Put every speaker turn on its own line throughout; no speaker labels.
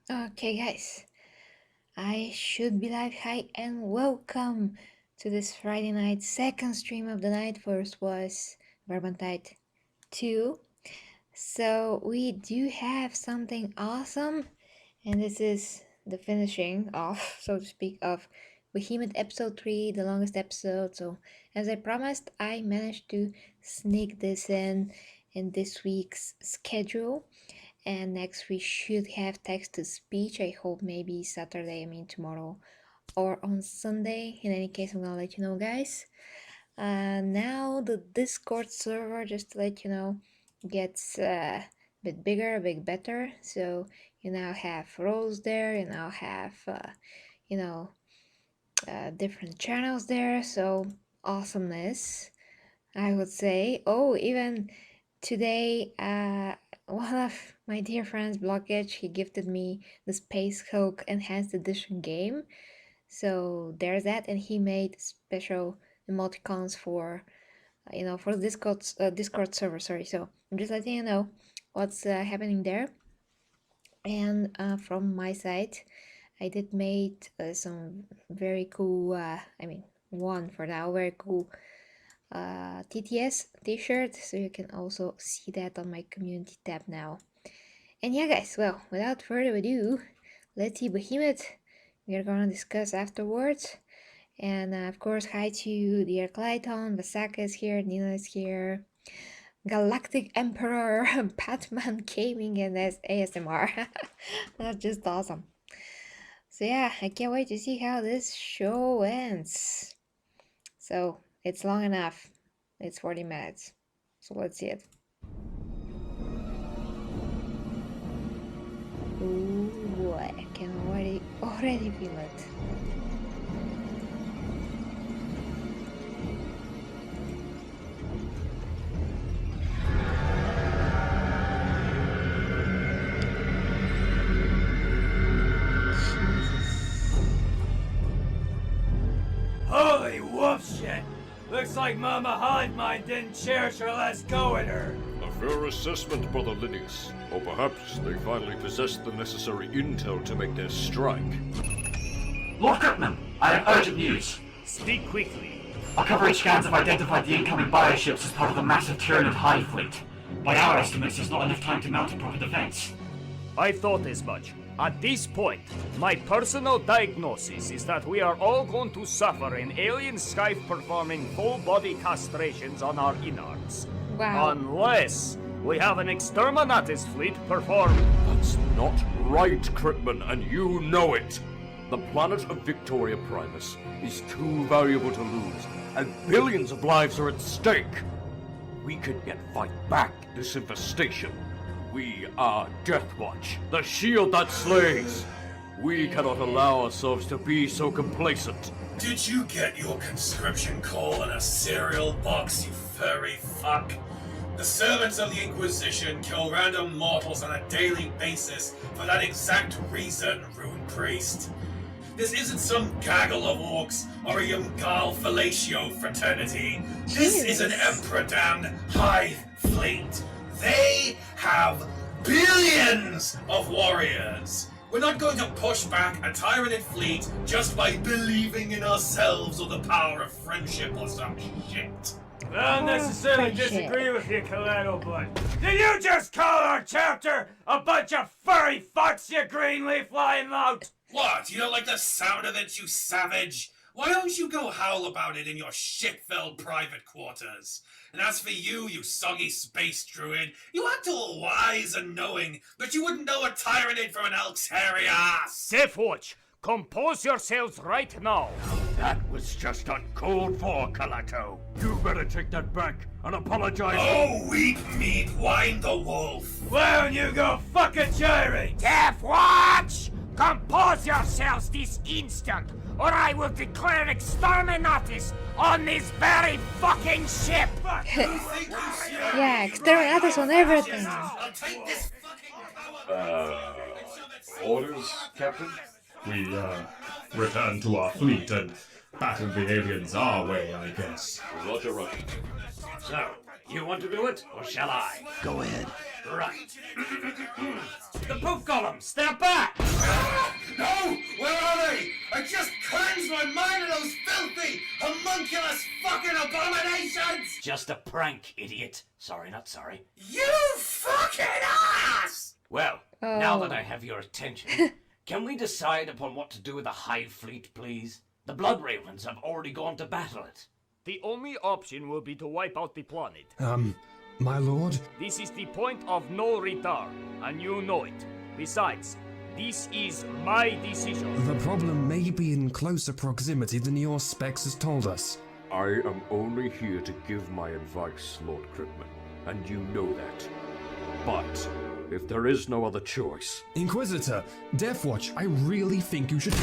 Okay, guys, I should be live. Hi, and welcome to this Friday night second stream of the night. First was Vermintide 2. So, we do have something awesome, and this is the finishing off, so to speak, of Behemoth episode 3, the longest episode. So, as I promised, I managed to sneak this in this week's schedule. And next we should have text to speech. I hope maybe Saturday, tomorrow, or on Sunday. In any case, I'm gonna let you know, guys. Now the Discord server, just to let you know, gets a bit bigger, a bit better. So you now have roles there. You now have different channels there. So awesomeness, I would say. Oh, even today, one of my dear friends, Blockage, he gifted me the Space Hulk Enhanced Edition game. So there's that, and he made special emoticons for, for the Discord server. Sorry. So I'm just letting you know what's happening there. And from my side, I did made some very cool. One for now, very cool TTS t-shirt, so you can also see that on my community tab now. And yeah, guys, well, without further ado, let's see Behemoth. We are gonna discuss afterwards. And of course, hi to dear Clyton, Vasaka is here, Nina is here, Galactic Emperor, Batman Gaming, and ASMR. That's just awesome. So yeah, I can't wait to see how this show ends. So it's long enough. It's 40 minutes. So let's see it. Ooh boy, I can already feel it.
Holy wolf shit! Looks like Mama Hivemind didn't cherish her last go at her.
A fair assessment, Brother Linnaeus. Or perhaps they finally possessed the necessary intel to make their strike.
Lord Gutman, I have urgent news.
Speak quickly.
Our coverage scans have identified the incoming bioships as part of the massive Tyranid Hive fleet. By our estimates, there's not enough time to mount a proper defense.
I thought as much. At this point, my personal diagnosis is that we are all going to suffer in alien Scythe performing full-body castrations on our innards.
Wow.
Unless we have an Exterminatus fleet perform...
That's not right, Cryptman, and you know it. The planet of Victoria Primus is too valuable to lose, and billions of lives are at stake. We can yet fight back this infestation. We are Deathwatch, the shield that slays. We cannot allow ourselves to be so complacent.
Did you get your conscription call in a cereal box, you furry fuck? The servants of the Inquisition kill random mortals on a daily basis for that exact reason, Rune Priest. This isn't some gaggle of orcs or a Yumgal fellatio fraternity. This is an Emperor-damned Hive fleet. They have billions of warriors. We're not going to push back a Tyranid fleet just by believing in ourselves or the power of friendship or some shit.
I don't necessarily disagree with you, Collateral Blood. Did you just call our chapter a bunch of furry fucks, you greenleaf lying lout?
What? You don't like the sound of it, you savage? Why don't you go howl about it in your shit-filled private quarters? And as for you, you soggy space druid, you act all wise and knowing, but you wouldn't know a Tyranid from an elk's hairy ass!
Deathwatch, compose yourselves right now.
That was just uncalled for, Calato. You better take that back and apologize.
Oh, weep meat, whine the wolf!
Why don't you go fuck a gyrate?
Deathwatch! Compose yourselves this instant, or I will declare exterminatus on this very fucking ship!
Yeah, Exterminatus on everything.
I'll take this fucking power!
Orders, Captain? We, return to our fleet and battle the aliens our way, I guess.
Roger, Roger.
So, you want to do it, or shall I?
Go ahead.
Right. The poop column, step back!
No! Where are they? I just cleansed my mind of those filthy, homunculus fucking abominations!
Just a prank, idiot. Sorry, not sorry.
You fucking ass!
Well, now that I have your attention, can we decide upon what to do with the Hive Fleet, please? The Blood Ravens have already gone to battle it.
The only option will be to wipe out the planet.
My lord?
This is the point of no return, and you know it. Besides, this is my decision.
The problem may be in closer proximity than your specs has told us.
I am only here to give my advice, Lord Crickman, and you know that. But if there is no other choice...
Inquisitor, Deathwatch, I really think you should...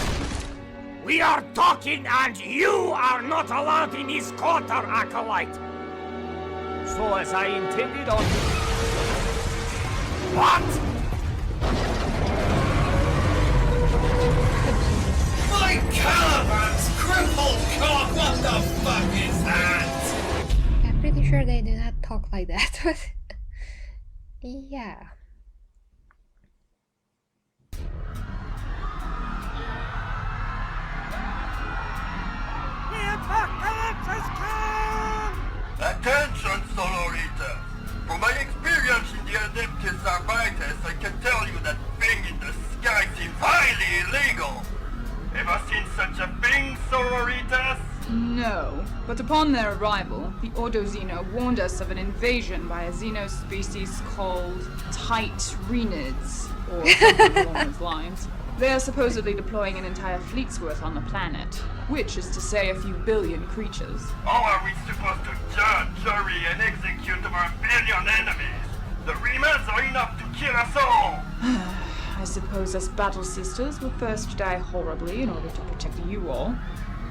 We are talking and you are not allowed in this quarter, Acolyte!
So as I intended on...
What?
My Caliban's crippled cock! What the fuck is that?
I'm pretty sure they do not talk like that, but yeah.
The apocalypse has come!
Attention, Solorita! From my experience in the Adeptus Arbites, I can tell you that thing in the sky seems highly illegal! Ever seen such a thing, Sororitas?
No, but upon their arrival, the Ordo Xeno warned us of an invasion by a Xeno species called Titrenids, or something along those lines. They are supposedly deploying an entire fleet's worth on the planet, which is to say a few billion creatures.
How are we supposed to judge, jury, and execute our billion enemies? The Remans are enough to kill us all!
I suppose us battle sisters will first die horribly in order to protect you all.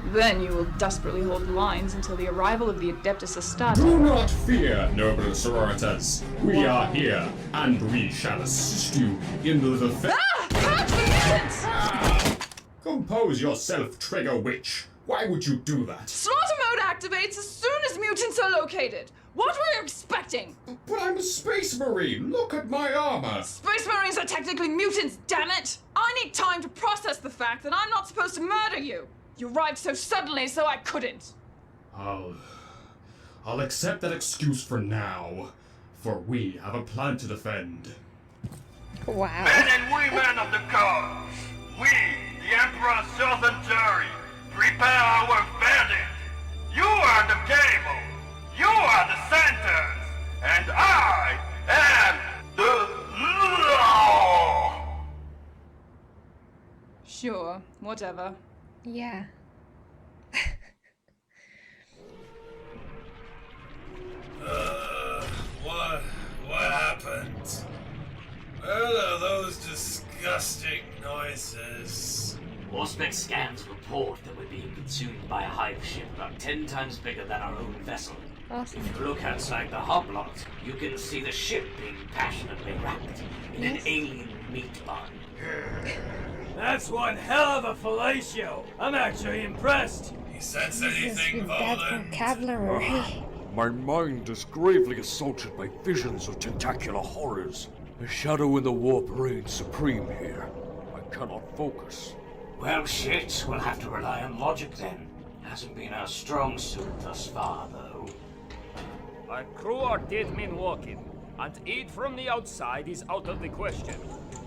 Then you will desperately hold lines until the arrival of the Adeptus Astartes.
Do not fear, noble sororitas. We are here, and we shall assist you in the defense.
Catch the mutants!
Compose yourself, Trigger Witch. Why would you do that?
Slaughter mode activates as soon as mutants are located. What were you expecting?
But I'm a space marine. Look at my armor.
Space Marines are technically mutants, damn it! I need time to process the fact that I'm not supposed to murder you. You arrived so suddenly, so I couldn't.
I'll accept that excuse for now, for we have a plan to defend.
Wow.
Men and women of the cause, we, the Emperor's chosen jury, prepare our verdict. You are the cable, you are the sentence, and I am the law!
Sure, whatever.
Yeah.
What happened? What are those disgusting noises?
Auspex scans report that we're being consumed by a hive ship about 10 times bigger than our own vessel.
Awesome.
If you look outside the hoplot, you can see the ship being passionately wrapped in an alien meat bun.
That's one hell of a fellatio. I'm actually impressed.
You sense
Jesus,
anything,
with that
Volan?
vocabulary.
My mind is gravely assaulted by visions of tentacular horrors. The shadow in the warp reigns supreme here. I cannot focus.
Well, shit, we'll have to rely on logic then. Hasn't been our strong suit thus far, though.
Our crew are dead men walking, and aid from the outside is out of the question.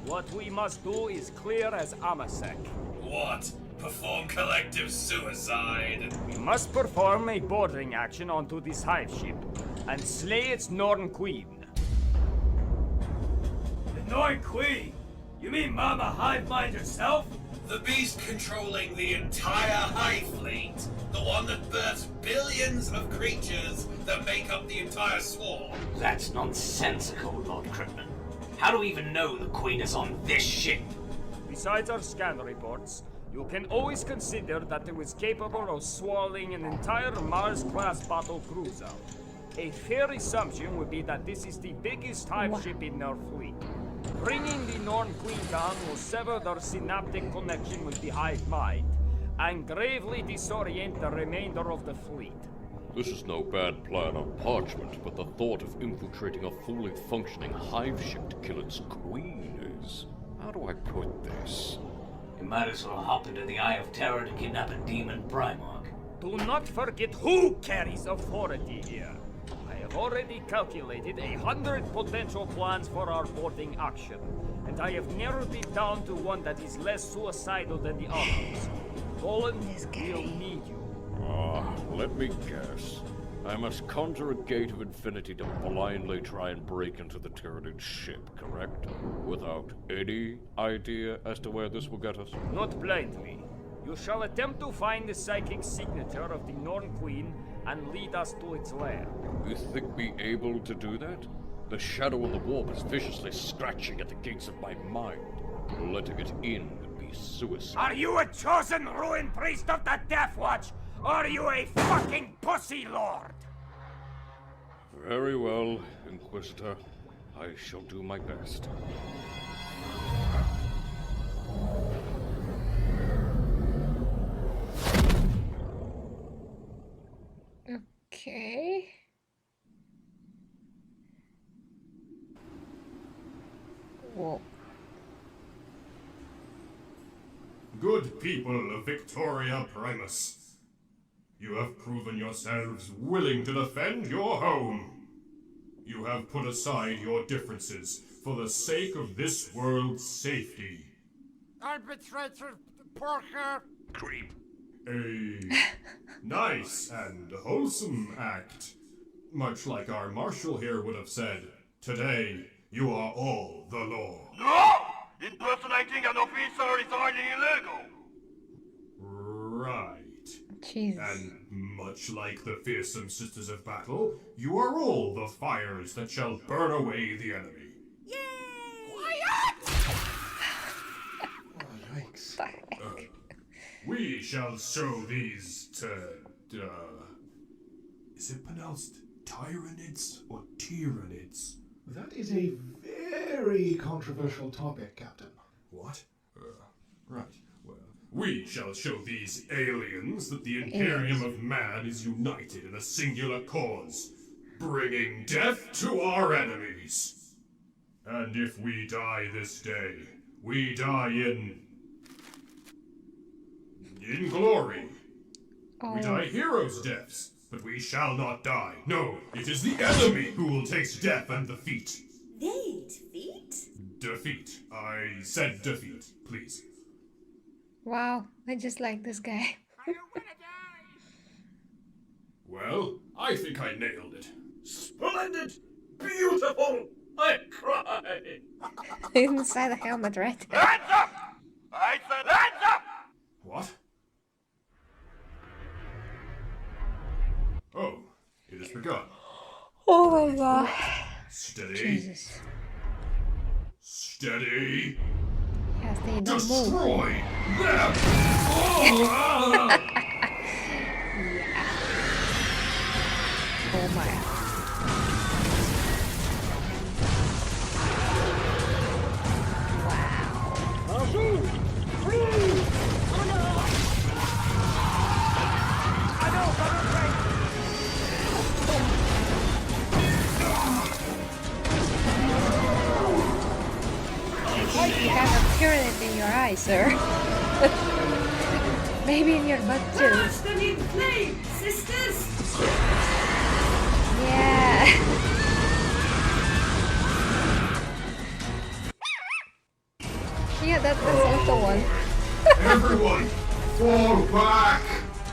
What we must do is clear as Amasek.
What? Perform collective suicide?
We must perform a boarding action onto this hive ship, and slay its Norn Queen. The Norn Queen? You mean Mama Hive Mind herself?
The beast controlling the entire Hive Fleet? The one that births billions of creatures that make up the entire swarm?
That's nonsensical, Lord Crickman. How do we even know the Queen is on this ship?
Besides our scan reports, you can always consider that it was capable of swallowing an entire Mars-class battle cruiser. A fair assumption would be that this is the biggest hive ship in our fleet. Bringing the Norn Queen down will sever their synaptic connection with the hive mind, and gravely disorient the remainder of the fleet.
This is no bad plan on parchment, but the thought of infiltrating a fully functioning hive ship to kill its queen is... How do I put this?
You might as well hop into the Eye of Terror to kidnap a demon Primarch.
Do not forget who carries authority here. I have already calculated 100 potential plans for our boarding action, and I have narrowed it down to one that is less suicidal than the others. Poland will need you.
Let me guess. I must conjure a gate of infinity to blindly try and break into the Tyranid ship, correct? Without any idea as to where this will get us?
Not blindly. You shall attempt to find the psychic signature of the Norn Queen and lead us to its lair.
You think me able to do that? The shadow of the warp is viciously scratching at the gates of my mind. Letting it in would be suicide.
Are you a chosen ruin priest of the Death Watch? Or are you a fucking pussy lord?
Very well, Inquisitor. I shall do my best.
Okay. Whoa.
Good people of Victoria Primus. You have proven yourselves willing to defend your home. You have put aside your differences for the sake of this world's safety.
Arbitrator Porker.
Creep.
A nice and wholesome act. Much like our marshal here would have said, today you are all the law.
No! Impersonating an officer is highly illegal.
Right.
Jesus.
And much like the fearsome sisters of battle, you are all the fires that shall burn away the enemy.
Yikes.
We shall show these to, is it pronounced Tyranids or Tyranids?
That is a very controversial topic, Captain.
What? Right. Well, we shall show these aliens that the Imperium of Man is united in a singular cause, bringing death to our enemies. And if we die this day, we die in glory. We die heroes' deaths, but we shall not die. No, it is the enemy who will taste death and defeat.
They defeat?
Defeat. I said defeat, please.
Wow, I just like this guy.
Well, I think I nailed it.
Splendid! Beautiful! I cry!
Inside the helmet, right?
Hands up! I said hands up!
What? Oh, it has begun.
Oh my god.
Steady.
Jesus.
Steady.
Yes, they don't move.
Destroy them!
Oh my. You have a pyramid in your eye, sir. Maybe in your butt too.
Watch them in flame, sisters!
Yeah. Yeah, that's also one.
Everyone, fall back!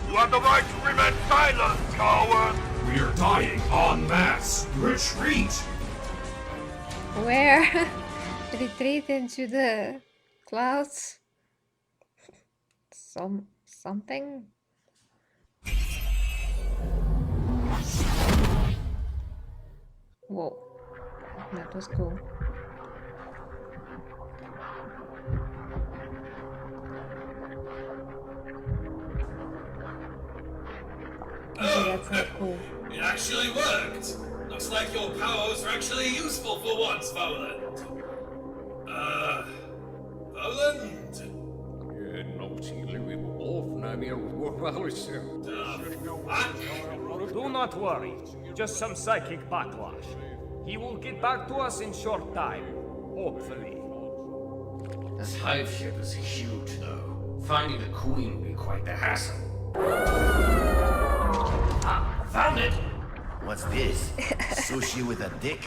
You have the right to remain silent, coward!
We are dying en masse. Retreat!
Where? Retreat into the clouds? Something? Whoa. That was cool. Okay, that's not cool.
It actually worked! Looks like your powers are actually useful for once, Poland. Poland?
Do not worry. Just some psychic backlash. He will get back to us in short time. Hopefully.
This hive ship is huge, though. Finding the queen will be quite the hassle. Ah, found it!
What's this? Sushi with a dick?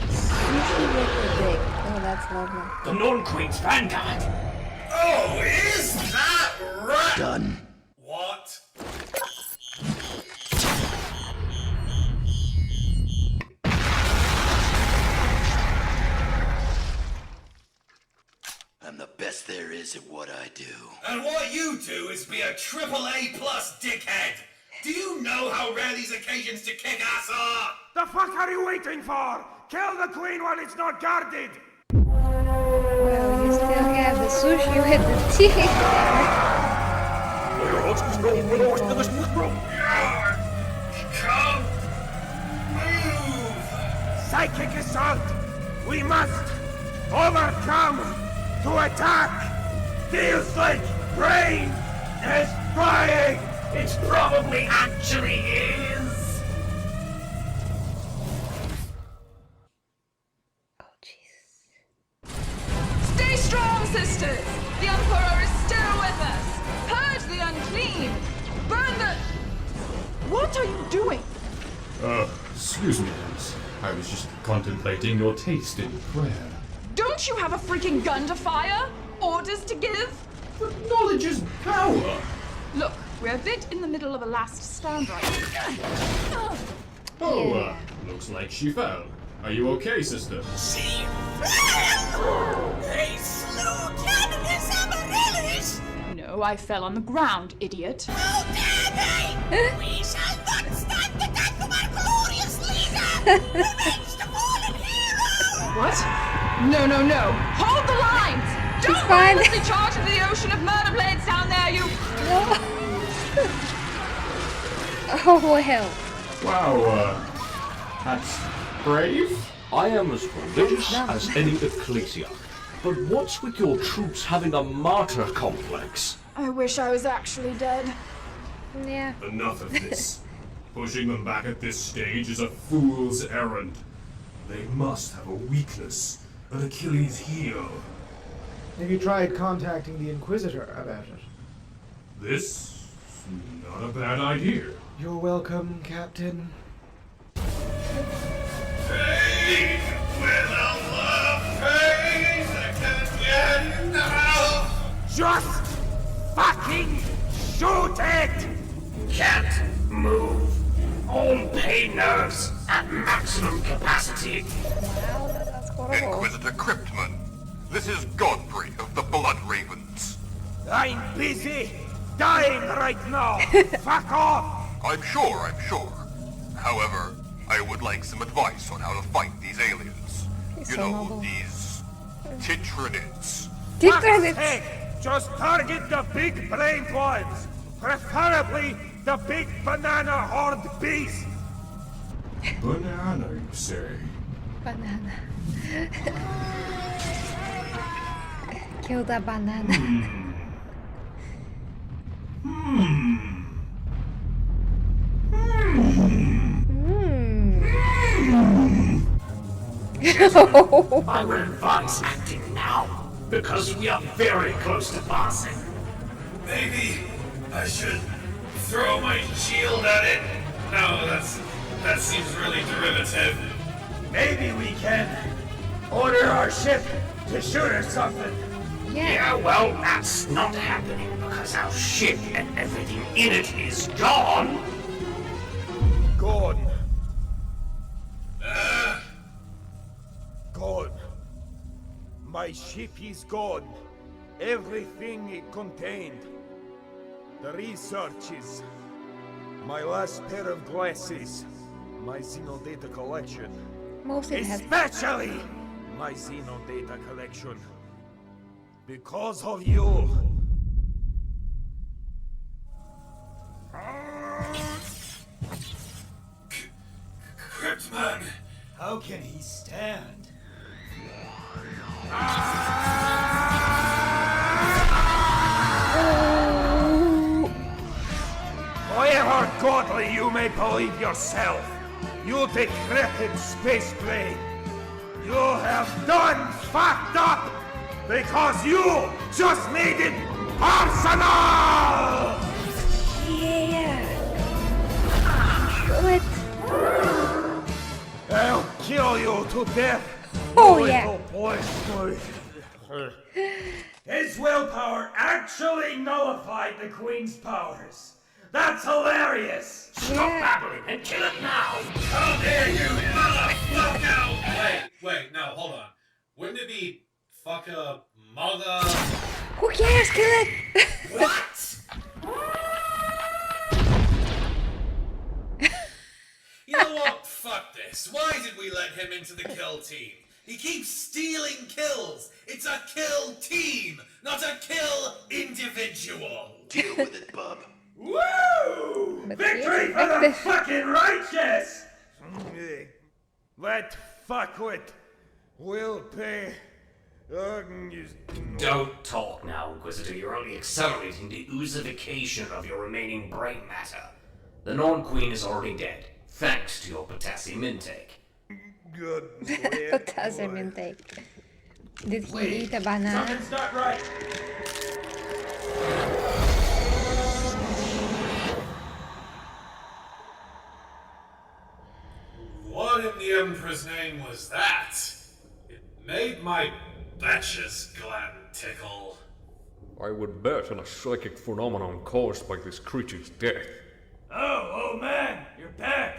Sushi with a dick. Oh, that's lovely.
The Norn Queen's vanguard!
Oh, is that right?
Done.
What?
I'm the best there is at what I do.
And what you do is be a AAA plus dickhead. Do you know how rare these occasions to kick ass are?
The fuck are you waiting for? Kill the queen while it's not guarded!
Well, you still have the sushi with the teeth there.
Come! Move!
Psychic assault! We must overcome to attack! Feels like brain destroying!
It probably actually is!
Oh, Jesus.
Stay strong, sisters! The Emperor is still with us! Purge the unclean! Burn the... What are you doing?
Excuse me, Miss. I was just contemplating your taste in prayer.
Don't you have a freaking gun to fire? Orders to give?
But knowledge is power!
Look, we're a bit in the middle of a last stand right now.
Oh, looks like she fell. Are you okay, sister?
She fell! They slew Cannabis Amaryllis!
No, I fell on the ground, idiot.
How dare they! We shall not stand the death of our glorious leader! Revenge the fallen hero!
What? No, no, no! Hold the lines! Don't
fine.
mindlessly charge into the ocean of murder blades down there, you...
No. Oh, well.
Wow, that's brave?
I am as religious as any ecclesiarch. But what's with your troops having a martyr complex?
I wish I was actually dead.
Yeah.
Enough of this. Pushing them back at this stage is a fool's errand. They must have a weakness, an Achilles heel.
Have you tried contacting the Inquisitor about it?
This is not a bad idea.
You're welcome, Captain.
Pain with a love pain that can get enough.
Just fucking shoot it!
Can't move. All pain nerves at maximum capacity.
Wow, that's horrible.
Inquisitor Cryptman, this is Godfrey of the Blood Ravens.
I'm busy dying right now! Fuck off!
I'm sure. However, I would like some advice on how to fight these aliens.
He's
You
so
know,
noble.
these Titranids.
Fuck's
Titranids.
sake, just target the big brained ones! Preferably the big banana horned beast!
Banana, you say?
Banana. Kill the banana.
I would advise acting now, because we are very close to passing.
Maybe I should throw my shield at it? No, that seems really derivative.
Maybe we can order our ship to shoot or something.
Yeah, well, that's not happening because our ship and everything in it is gone.
Gone. Gone. My ship is gone. Everything it contained. The researches. My last pair of glasses. My Xenodata collection.
Most it has.
Especially my Xenodata collection. Because of you.
Cryptman!
How can he stand? However godly you may believe yourself, you decrepit space plane, you have done fucked up! Because you just made it personal!
Yeah. Kill it.
I'll kill you to death.
Oh,
you
yeah.
little boy. His willpower actually nullified the Queen's powers. That's hilarious.
Stop babbling and kill it now!
How dare you, motherfucker! Wait, no, hold on. Wouldn't it be fucker mother?
Who cares? Kill it.
What? You know what? Fuck this. Why did we let him into the kill team? He keeps stealing kills. It's a kill team, not a kill individual.
Deal with it, bub.
Woo!
But
Victory
he's
for the
effective.
fucking righteous! That fuckwit will pay.
Don't talk now, Inquisitor. You're only accelerating the oozification of your remaining brain matter. The non-queen is already dead, thanks to your potassium intake.
Good.
Potassium intake. Did he eat a banana?
Something's not right.
What in the Emperor's name was that? It made my Betches gland tickle.
I would bet on a psychic phenomenon caused by this creature's death.
Oh man, you're back.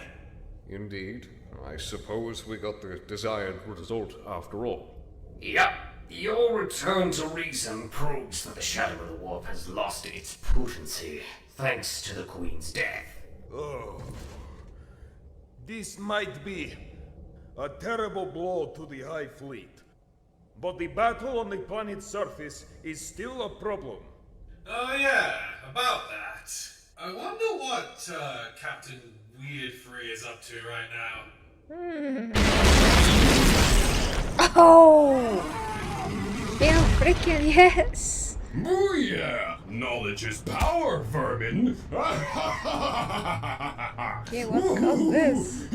Indeed. I suppose we got the desired result after all.
Yep. Your return to reason proves that the Shadow of the Warp has lost its potency, thanks to the Queen's death.
Oh. This might be a terrible blow to the High Fleet. But the battle on the planet's surface is still a problem.
Oh yeah, about that. I wonder what Captain Weirdfree is up to right now.
Oh! Yeah, freaking yes!
Booyah! Knowledge is power, vermin!
Yeah, what caused this?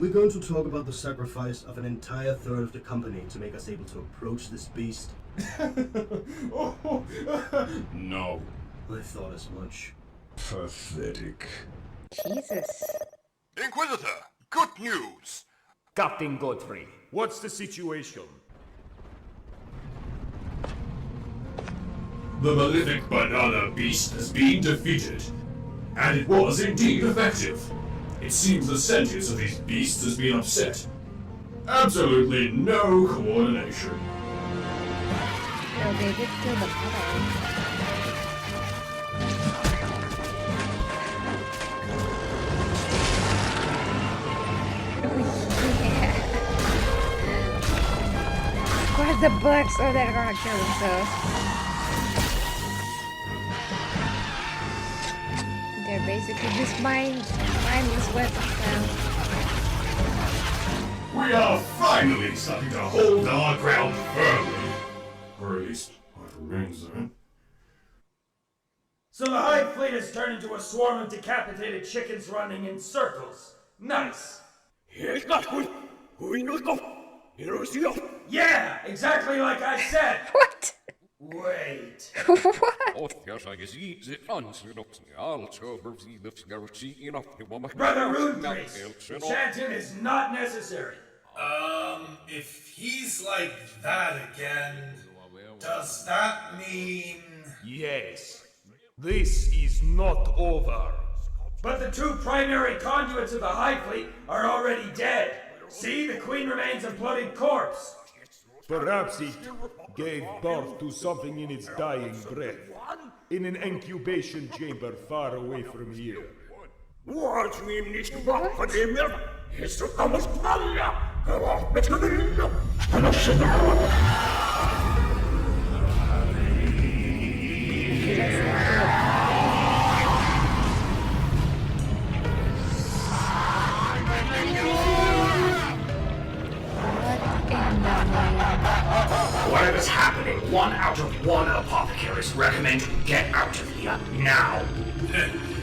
We're going to talk about the sacrifice of an entire third of the company to make us able to approach this beast.
No.
I thought as much.
Pathetic.
Jesus.
Inquisitor, good news.
Captain Godfrey, what's the situation?
The malefic banana beast has been defeated. And it was indeed effective. It seems the sentience of these beasts has been upset. Absolutely no coordination.
Oh, they did kill the mother. Of course the bugs are they're gonna kill themselves. They're basically just mindless weapons now.
We are finally starting to hold our ground firmly. Or at least what remains of it.
So the High Fleet has turned into a swarm of decapitated chickens running in circles. Nice. Yeah, exactly like I said.
What?
Wait. Brother Rude Priest, Shantoon is not necessary.
If he's like that again, does that mean...
Yes. This is not over. But the two primary conduits of the High Fleet are already dead. See, the Queen remains a bloodied corpse. Perhaps it gave birth to something in its dying breath. In an incubation chamber far away from here.
Whatever's happening, 1 out of 1 apothecaries recommend you get out of here now.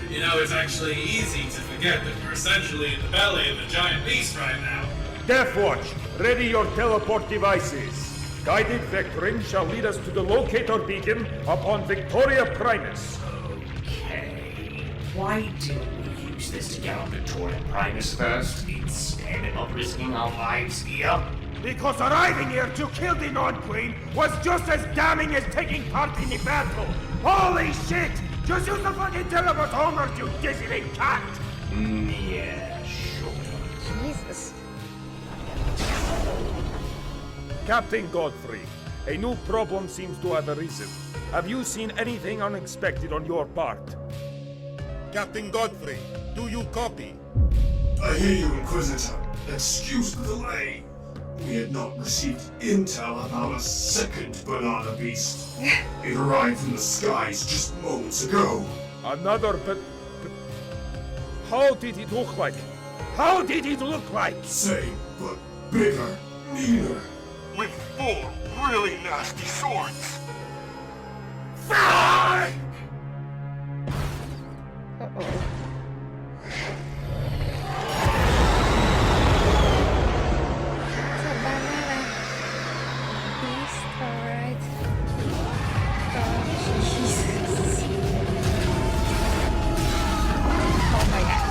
You know, it's actually easy to forget that we're essentially in the belly of a giant beast right now.
Deathwatch, ready your teleport devices.
Guided vectoring shall lead us to the locator beacon upon Victoria Primus.
Okay. Why didn't we use this to get on Victoria Primus first, instead of risking our lives here?
Because arriving here to kill the non-queen was just as damning as taking part in the battle! Holy shit! Just use the fucking teleport homers, you dissident cat!
Yeah, sure.
Jesus.
Captain Godfrey, a new problem seems to have arisen. Have you seen anything unexpected on your part?
Captain Godfrey, do you copy?
I hear you, Inquisitor. Excuse the delay. We had not received intel about a second banana beast. It arrived from the skies just moments ago.
Another but how did it look like? How did it look like?
Same, but bigger, meaner.
With 4 really nasty swords.
Uh-oh. It's a banana beast, alright. Oh, Jesus. Oh my god.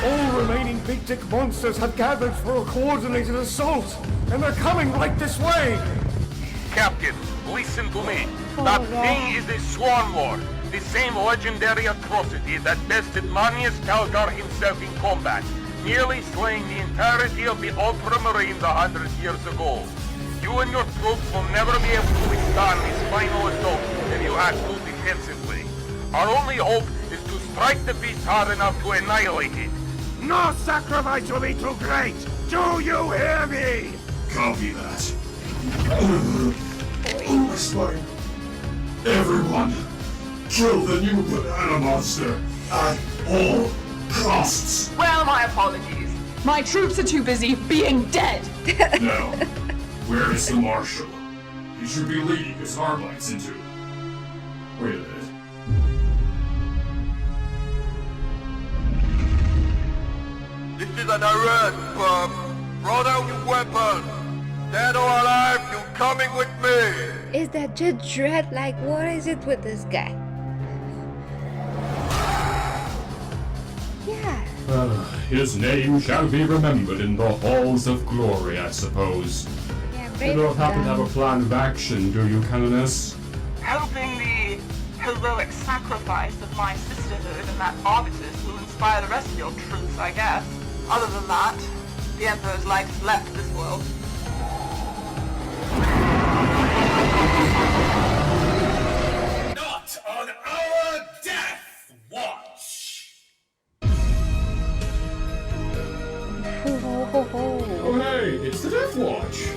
All remaining big dick monsters have gathered for a coordinated assault, and they're coming right this way!
Captain, listen to me.
Oh,
That
wow.
thing is a Swarm Lord, the same legendary atrocity that bested Manius Calgar himself in combat, nearly slaying the entirety of the Ultramarines 100 years ago. You and your troops will never be able to withstand this final assault if you act too defensively. Our only hope is to strike the beast hard enough to annihilate it.
No sacrifice will be too great! Do you hear me?
Copy that. Oh, my spine. Everyone, kill the new banana monster at all costs.
Well, my apologies. My troops are too busy being dead.
Now, where is the Marshal? He should be leading his Arbites into... Wait a minute.
This is an arrest, Bob. Throw down your weapon. Dead or alive, you're coming with me.
Is that Judge Dredd? Like, what is it with this guy? Yeah.
His name shall be remembered in the halls of glory, I suppose.
Yeah,
You
break
don't
it
happen to have
down.
a plan of action, do you, Canoness?
Hoping the heroic sacrifice of my sisterhood and that arbitress will inspire the rest of your troops, I guess. Other than that, the Emperor's life has left this world.
Not on our death watch!
Oh hey, it's the Death Watch!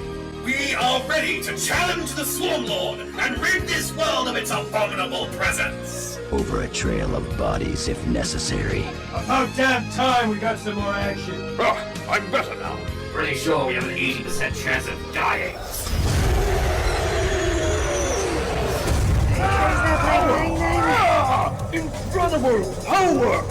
We are ready to challenge the Swarm Lord and rid this world of its abominable presence!
Over a trail of bodies if necessary.
About damn time we got some more action.
I'm better now.
Pretty sure we have an 80% chance of dying.
Is that like 99?
Incredible power!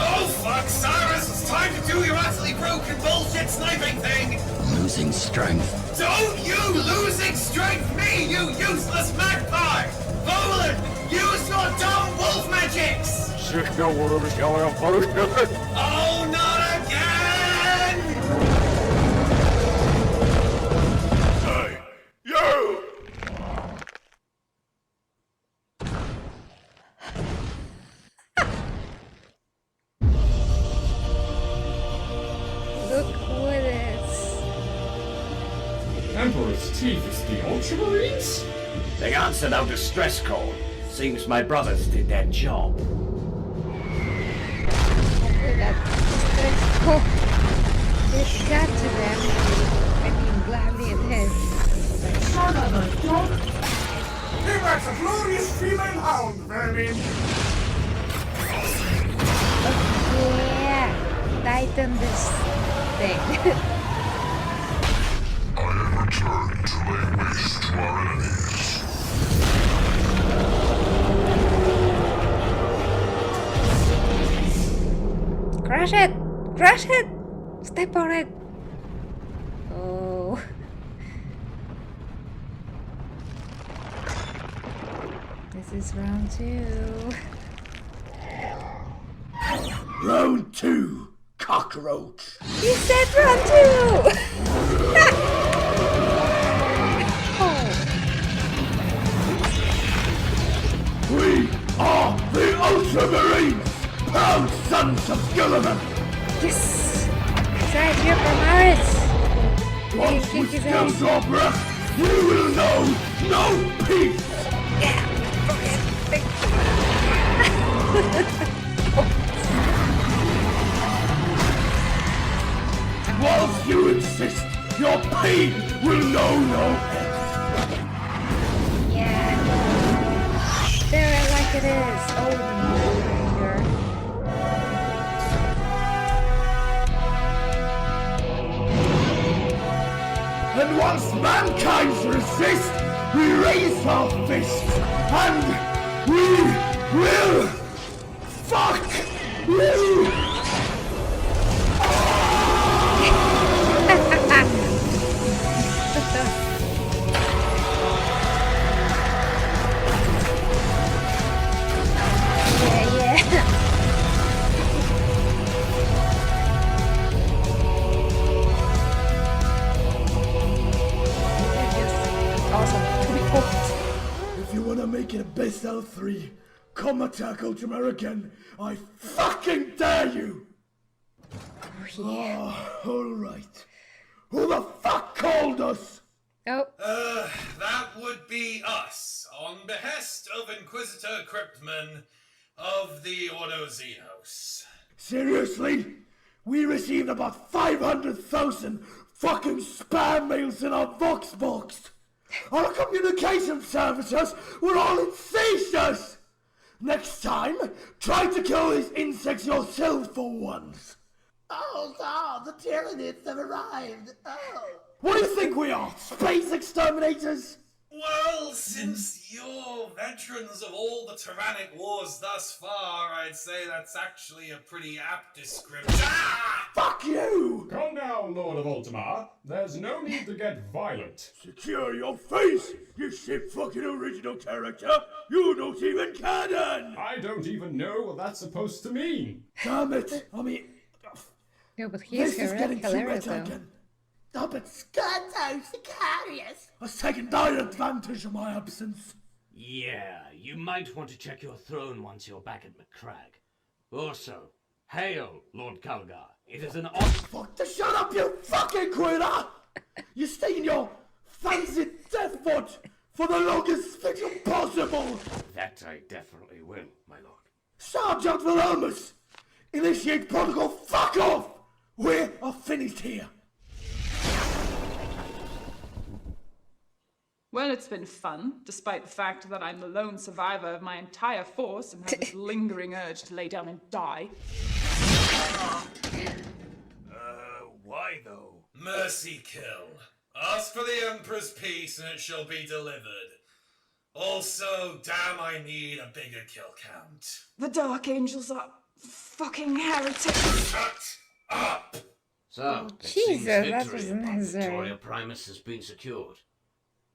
Oh fuck, Cyrus! It's time to do your utterly broken bullshit sniping thing!
Losing strength.
Don't you losing strength me, you useless magpie! Volan, use your dumb wolf magics! Oh, not again!
Hey, you!
Look who it is.
Emperor's teeth is the Ultramarines?
They answered our distress call. Seems my brothers did their job.
Hopefully that stressful. It got to them. I mean, gladly it is.
Son of a dog! Give us a glorious female hound, vermin!
Yeah, tighten this thing.
I have returned to lay waste to our enemies.
Crush it! Crush it! Step on it! Oh. This is round 2.
Round 2, cockroach.
You said round 2!
We are the Ultramarines, proud sons of Gilliman.
Yes! Side here from Aris!
Once we still draw breath, we will know no peace.
Yeah!
Whilst you insist, your pain will know no end.
Yeah! There, like it is! Oh, the anger.
And once mankind resist, we raise our fists, and we will fuck you! If you wanna make it a best out of 3, come attack Ultramar again. I fucking dare you!
Yeah.
Alright. Who the fuck called us?
Oh.
That would be us, on behest of Inquisitor Cryptman of the Ordo Xenos.
Seriously? We received about 500,000 fucking spam mails in our Vox box. Our communication services were all in seizures. Next time, try to kill these insects yourself for once. Oh no, the Tyranids have arrived. Oh. What do you think we are? Space exterminators?
Well, since you're veterans of all the tyrannic wars thus far, I'd say that's actually a pretty apt description. Ah!
Fuck you!
Calm down, Lord of Ultimar. There's no need to get violent.
Secure your face, you shit fucking original character! You're not even canon!
I don't even know what that's supposed to mean.
Damn it! I mean...
Yeah, but he's
this is getting too
hilarious
meta
though.
again. Stop it, Scato Sicarius! Has taken dire advantage of my absence.
Yeah, you might want to check your throne once you're back at McCrag. Also, hail, Lord Calgar. It is an honor.
Fuck to shut up, you fucking quitter! You stay in your fancy death foot for the longest fiction possible!
That I definitely will, my lord.
Sergeant Wilhelmus! Initiate protocol, fuck off! We are finished here.
Well, it's been fun, despite the fact that I'm the lone survivor of my entire force and have this lingering urge to lay down and die.
Why though? Mercy kill. Ask for the Emperor's peace and it shall be delivered. Also, damn, I need a bigger kill count.
The Dark Angels are fucking heretics.
Shut up!
So, it
Jesus,
seems
that
victory
was
upon
unnecessary.
Victoria Primus has been secured.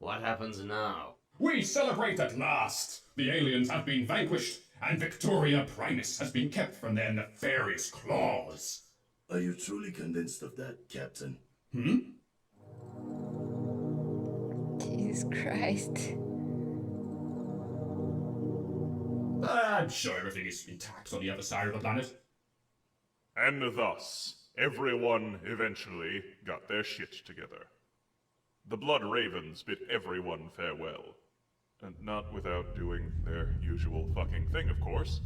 What happens now?
We celebrate at last! The aliens have been vanquished, and Victoria Primus has been kept from their nefarious claws.
Are you truly convinced of that, Captain?
Jesus Christ.
I'm sure everything is intact on the other side of the planet.
And thus, everyone eventually got their shit together. The Blood Ravens bid everyone farewell. And not without doing their usual fucking thing, of course.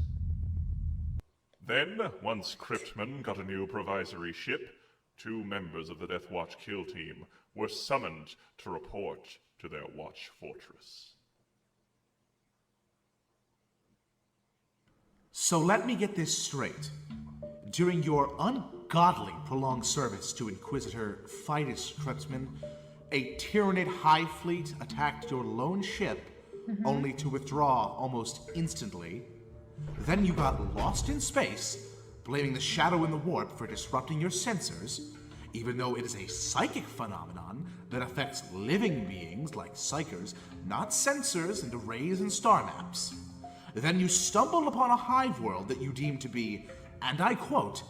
Then, once Cryptman got a new provisory ship, 2 members of the Death Watch kill team were summoned to report to their watch fortress.
So let me get this straight. During your ungodly prolonged service to Inquisitor Fidus Krebsman, a Tyranid High Fleet attacked your lone ship, only to withdraw almost instantly. Then you got lost in space, blaming the shadow in the warp for disrupting your sensors, even though it is a psychic phenomenon that affects living beings like psychers, not sensors and arrays and star maps. Then you stumble upon a hive world that you deem to be, and I quote,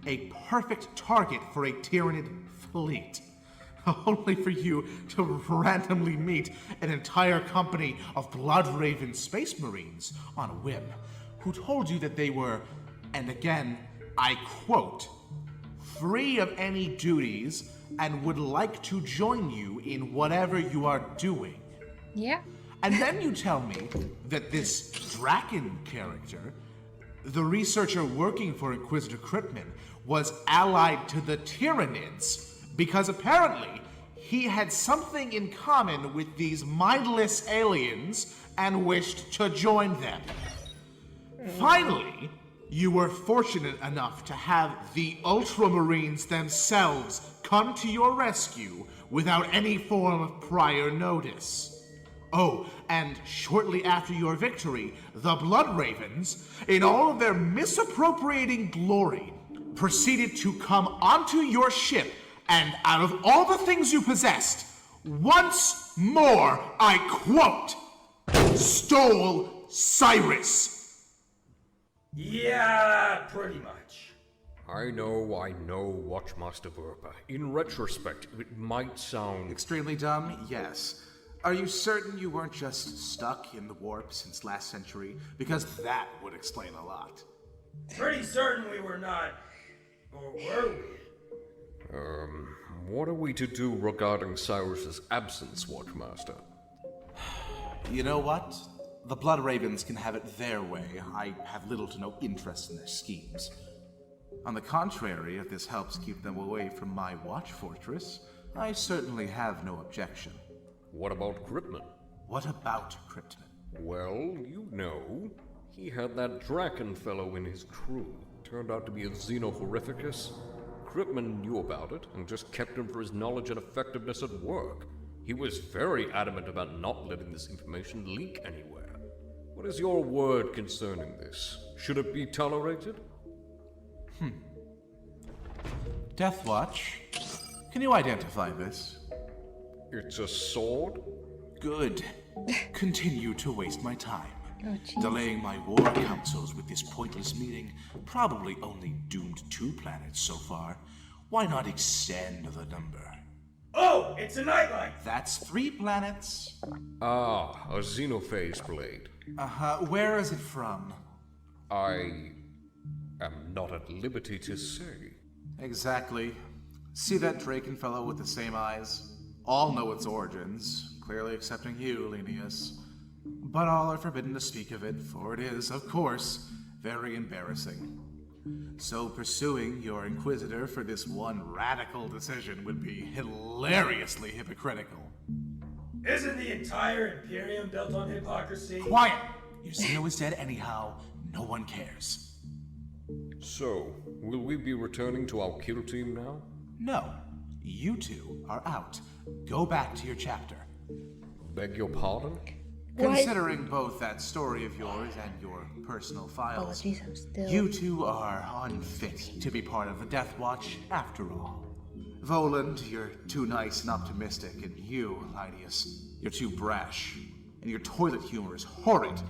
a perfect target for a Tyrannid fleet. Only for you to randomly meet an entire company of Bloodraven Space Marines on a whim, who told you that they were, and again, I quote, free of any duties and would like to join you in whatever you are doing.
Yeah.
And then you tell me that this Draken character, the researcher working for Inquisitor Cryptman, was allied to the Tyrannids because apparently he had something in common with these mindless aliens and wished to join them. Finally, you were fortunate enough to have the Ultramarines themselves come to your rescue without any form of prior notice. Oh, and shortly after your victory, the Bloodravens, in all of their misappropriating glory, proceeded to come onto your ship and out of all the things you possessed, once more, I quote, stole Cyrus.
Yeah, pretty much.
I know, Watchmaster Verpa. In retrospect, it might sound
extremely dumb, yes. Are you certain you weren't just stuck in the warp since last century? Because that would explain a lot.
Pretty certain we were not. Or were we?
What are we to do regarding Cyrus's absence, Watchmaster?
You know what? The Bloodravens can have it their way. I have little to no interest in their schemes. On the contrary, if this helps keep them away from my watch fortress, I certainly have no objection.
What about Cryptman?
What about Cryptman?
Well, you know, he had that Draken fellow in his crew. Turned out to be a Xenohorrificus. Cryptman knew about it and just kept him for his knowledge and effectiveness at work. He was very adamant about not letting this information leak anywhere. What is your word concerning this? Should it be tolerated?
Deathwatch, can you identify this?
It's a sword?
Good. Continue to waste my time.
Oh, jeez.
Delaying my war councils with this pointless meeting probably only doomed 2 planets so far. Why not extend the number?
Oh, it's a nightlight!
That's 3 planets.
Ah, a Xenophase blade.
Where is it from?
I am not at liberty to say.
Exactly. See that Draken fellow with the same eyes? All know its origins, clearly excepting you, Linnaeus. But all are forbidden to speak of it, for it is, of course, very embarrassing. So pursuing your Inquisitor for this one radical decision would be hilariously hypocritical.
Isn't the entire Imperium built on hypocrisy?
Quiet! Your Xeno is dead anyhow. No one cares.
So, will we be returning to our kill team now?
No. You 2 are out. Go back to your chapter.
Beg your pardon?
Considering both that story of yours and your personal files, you 2 are unfit to be part of the Death Watch after all. Voland, you're too nice and optimistic, and you, Linnaeus, you're too brash. And your toilet humor is horrid.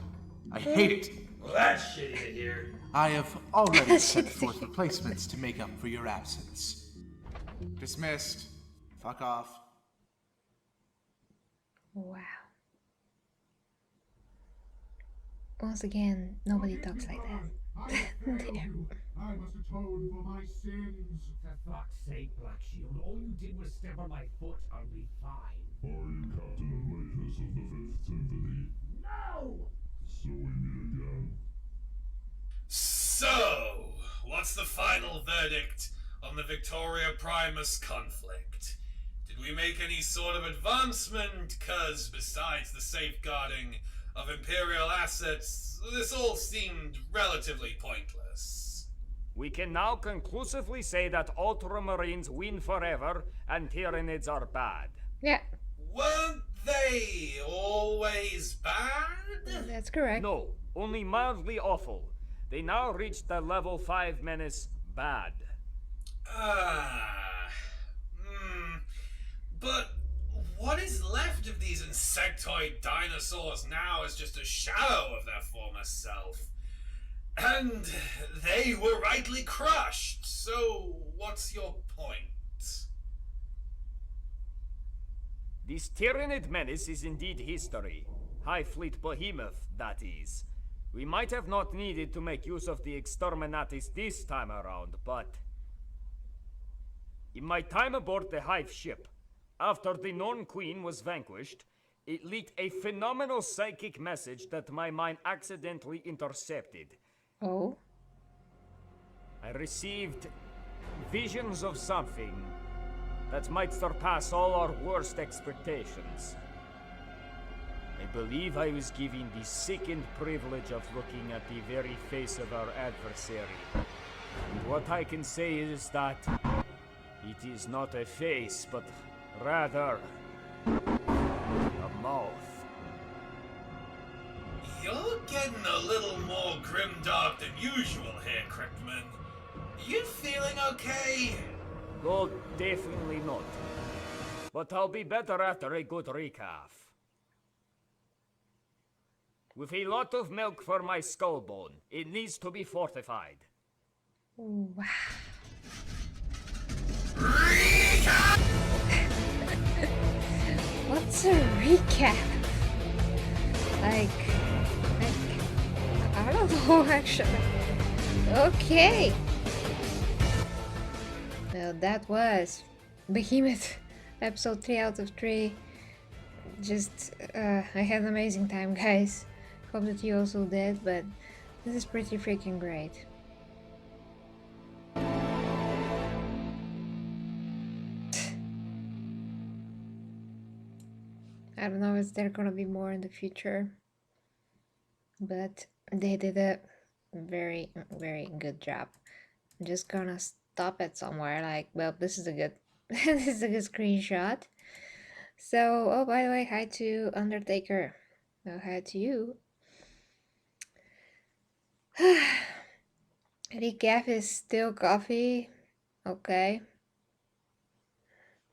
I hate it.
Well, that's shitty to hear.
I have already set forth replacements to make up for your absence. Dismissed. Fuck off.
Wow. Once again, nobody talks like that.
I must atone for my sins.
For fuck's sake, Black Shield, all you did was step on my foot. I'll be fine.
Are you Captain Emeritus of the 5th Symphony?
No!
So we meet again.
So, what's the final verdict on the Victoria Primus conflict? Did we make any sort of advancement? 'Cause besides the safeguarding of Imperial assets, this all seemed relatively pointless.
We can now conclusively say that Ultramarines win forever and Tyranids are bad.
Yeah.
Weren't they always bad?
That's correct.
No, only mildly awful. They now reach the level 5 menace bad.
But what is left of these insectoid dinosaurs now is just a shadow of their former self. And they were rightly crushed, so what's your point?
This Tyranid menace is indeed history. High Fleet Behemoth, that is. We might have not needed to make use of the Exterminatis this time around, but... In my time aboard the Hive ship, after the Norn Queen was vanquished, it leaked a phenomenal psychic message that my mind accidentally intercepted.
Oh?
I received visions of something that might surpass all our worst expectations. I believe I was given the sickened privilege of looking at the very face of our adversary. And what I can say is that it is not a face, but rather a mouth.
You're getting a little more grimdark than usual here, Cryptman. You feeling okay?
Well, definitely not. But I'll be better after a good recap. With a lot of milk for my skull bone, it needs to be fortified.
Wow. What's a recap? Like, I don't know actually. Okay. Well, that was Behemoth, episode 3 out of 3. Just, I had an amazing time, guys. Hope that you also did, but this is pretty freaking great. I don't know if there gonna be more in the future, but they did a very, very good job. I'm just gonna stop it somewhere, like, well, this is a good this is a good screenshot. So, oh, by the way, hi to Undertaker. Oh, hi to you. Recap is still coffee. Okay.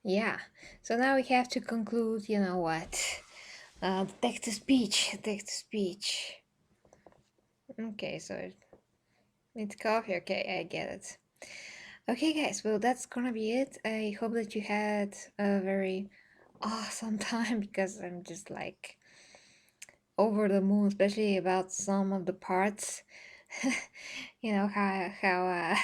Yeah. So now we have to conclude, you know what? Text-to-speech. Text-to-speech. Okay, so it's coffee. Okay, I get it. Okay, guys, well, that's gonna be it. I hope that you had a very awesome time, because I'm just like over the moon, especially about some of the parts. You know how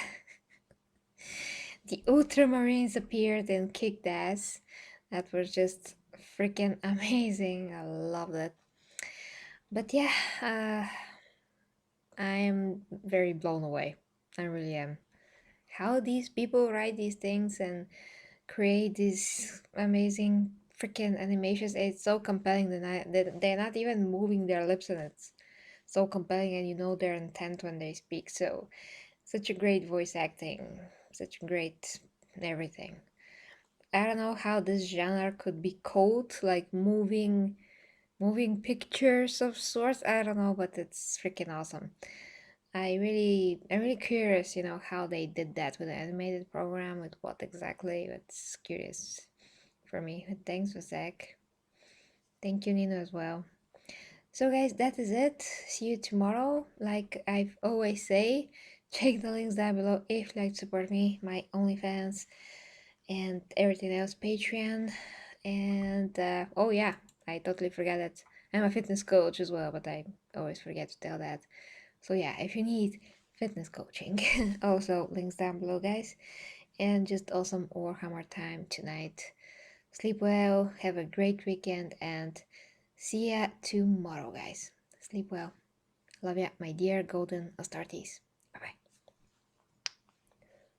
the Ultramarines appeared and kicked ass. That was just freaking amazing. I loved it. But yeah, I am very blown away. I really am. How these people write these things and create these amazing freaking animations, it's so compelling. They're not even moving their lips, and it's so compelling, and you know their intent when they speak. So such a great voice acting, such great everything. I don't know how this genre could be called, like moving pictures of sorts. I don't know, but it's freaking awesome. I'm really curious, you know, how they did that with the animated program, with what exactly. It's curious for me. Thanks, Vasek. Thank you, Nino, as well. So guys, that is it. See you tomorrow. Like I always say, check the links down below if you'd like to support me, my OnlyFans, and everything else, Patreon. And oh yeah, I totally forgot that I'm a fitness coach as well, but I always forget to tell that. So yeah, if you need fitness coaching, also links down below, guys. And just awesome Warhammer time tonight. Sleep well, have a great weekend, and see ya tomorrow, guys. Sleep well. Love ya, my dear golden Astartes.